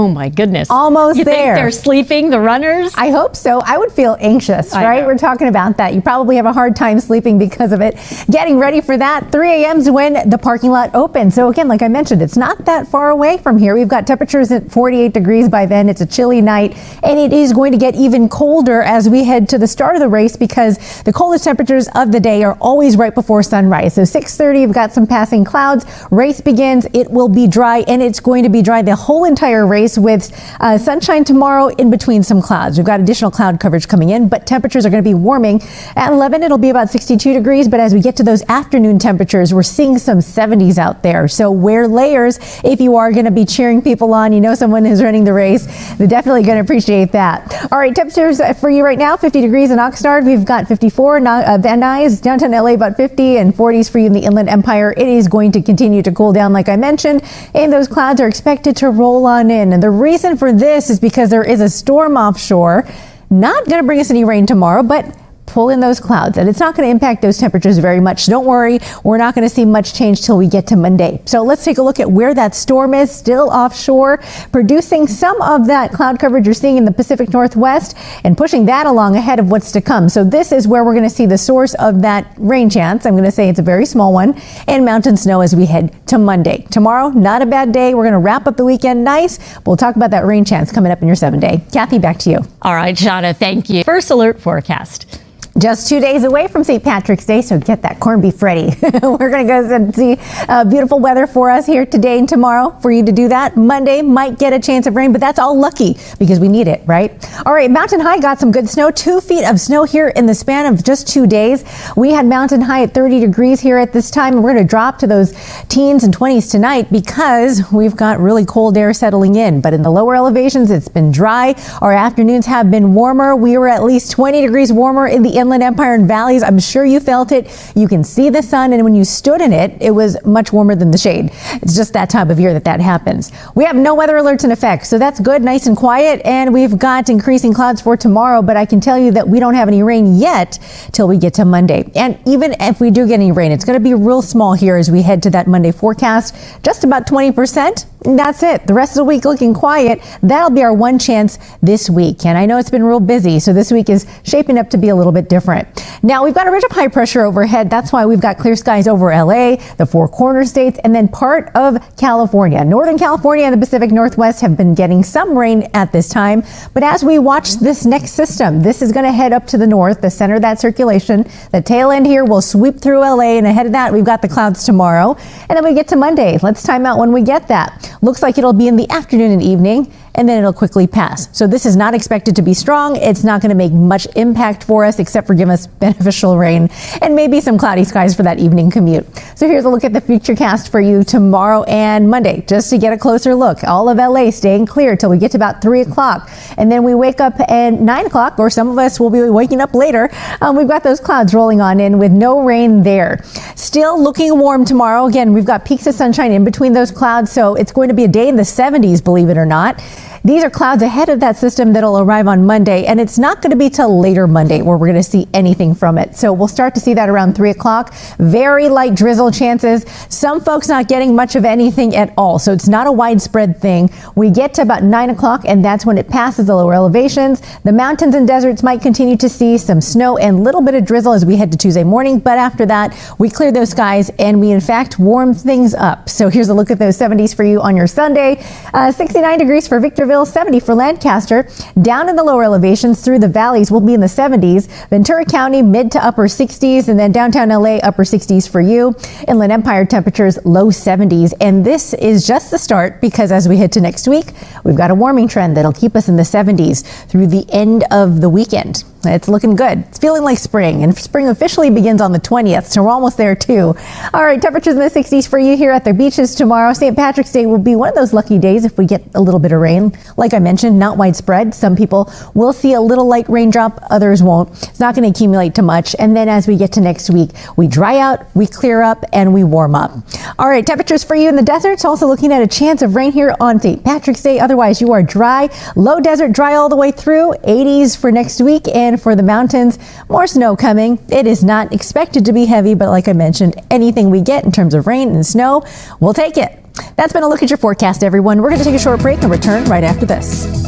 Oh my goodness. Almost you there. Think they're sleeping, the runners? I hope so. I would feel anxious, right? We're talking about that. You probably have a hard time sleeping because of it. Getting ready for that. 3 a.m. is when the parking lot opens. So again, like I mentioned, it's not that far away from here. We've got temperatures at 48 degrees by then. It's a chilly night, and it is going to get even colder as we head to the start of the race because the coldest temperatures of the day are always right before sunrise. So 6:30, you've got some passing clouds. Race begins. It will be dry, and it's going to be dry the whole entire race with sunshine tomorrow in between some clouds. We've got additional cloud coverage coming in, but temperatures are going to be warming. At 11, it'll be about 62 degrees, but as we get to those afternoon temperatures, we're seeing some 70s out there. So wear layers if you are going to be cheering people on. You know someone is running the race. They're definitely going to appreciate that. All right, temperatures for you right now, 50 degrees in Oxnard. We've got 54 Van Nuys, downtown LA about 50, and 40s for you in the Inland Empire. It is going to continue to cool down like I mentioned, and those clouds are expected to roll on in. And the reason for this is because there is a storm offshore. Not going to bring us any rain tomorrow, but pull in those clouds, and it's not going to impact those temperatures very much. Don't worry, we're not going to see much change till we get to Monday. So let's take a look at where that storm is, still offshore, producing some of that cloud coverage you're seeing in the Pacific Northwest and pushing that along ahead of what's to come. So this is where we're going to see the source of that rain chance. I'm going to say it's a very small one, and mountain snow as we head to Monday. Tomorrow, not a bad day. We're going to wrap up the weekend nice. We'll talk about that rain chance coming up in your 7-day. Kathy, back to you. All right, Shanna, thank you. First alert forecast. Just 2 days away from St. Patrick's Day, so get that corned beef ready. We're going to go and see beautiful weather for us here today and tomorrow for you to do that. Monday might get a chance of rain, but that's all lucky because we need it, right? All right, Mountain High got some good snow, 2 feet of snow here in the span of just 2 days. We had Mountain High at 30 degrees here at this time, and we're going to drop to those teens and 20s tonight because we've got really cold air settling in. But in the lower elevations, it's been dry. Our afternoons have been warmer. We were at least 20 degrees warmer in the Inland Empire and valleys. I'm sure you felt it. You can see the sun, and when you stood in it, it was much warmer than the shade. It's just that time of year that happens. We have no weather alerts in effect, so that's good, nice and quiet, and we've got increasing clouds for tomorrow, but I can tell you that we don't have any rain yet till we get to Monday. And even if we do get any rain, it's going to be real small here as we head to that Monday forecast, just about 20%. And that's it. The rest of the week looking quiet. That'll be our one chance this week. And I know it's been real busy, so this week is shaping up to be a little bit different. Now, we've got a ridge of high pressure overhead. That's why we've got clear skies over LA, the Four Corner states, and then part of California. Northern California and the Pacific Northwest have been getting some rain at this time. But as we watch this next system, this is going to head up to the north, the center of that circulation. The tail end here will sweep through LA, and ahead of that, we've got the clouds tomorrow. And then we get to Monday. Let's time out when we get that. Looks like it'll be in the afternoon and evening, and then it'll quickly pass. So this is not expected to be strong. It's not going to make much impact for us except for give us beneficial rain and maybe some cloudy skies for that evening commute. So here's a look at the futurecast for you tomorrow and Monday, just to get a closer look. All of LA staying clear till we get to about 3 o'clock. And then we wake up at 9 o'clock, or some of us will be waking up later. We've got those clouds rolling on in with no rain there. Still looking warm tomorrow. Again, we've got peaks of sunshine in between those clouds, so it's going to be a day in the 70s, believe it or not. These are clouds ahead of that system that'll arrive on Monday, and it's not going to be till later Monday where we're going to see anything from it. So we'll start to see that around 3 o'clock. Very light drizzle chances. Some folks not getting much of anything at all, so it's not a widespread thing. We get to about 9 o'clock, and that's when it passes the lower elevations. The mountains and deserts might continue to see some snow and a little bit of drizzle as we head to Tuesday morning, but after that, we clear those skies, and we in fact warm things up. So here's a look at those 70s for you on your Sunday. 69 degrees for Victorville. 70 for Lancaster. Down in the lower elevations through the valleys, we'll be in the 70s. Ventura County, mid to upper 60s, and then downtown LA, upper 60s for you. Inland Empire temperatures, low 70s. And this is just the start because as we head to next week, we've got a warming trend that'll keep us in the 70s through the end of the weekend. It's looking good. It's feeling like spring, and spring officially begins on the 20th, so we're almost there too. All right, temperatures in the 60s for you here at the beaches tomorrow. St. Patrick's Day will be one of those lucky days if we get a little bit of rain. Like I mentioned, not widespread. Some people will see a little light raindrop, others won't. It's not going to accumulate too much. And then as we get to next week, we dry out, we clear up, and we warm up. All right, temperatures for you in the deserts. Also looking at a chance of rain here on St. Patrick's Day. Otherwise, you are dry. Low desert, dry all the way through. 80s for next week. And for the mountains, more snow coming. It is not expected to be heavy, but like I mentioned, anything we get in terms of rain and snow, we'll take it. That's been a look at your forecast, everyone. We're going to take a short break and return right after this.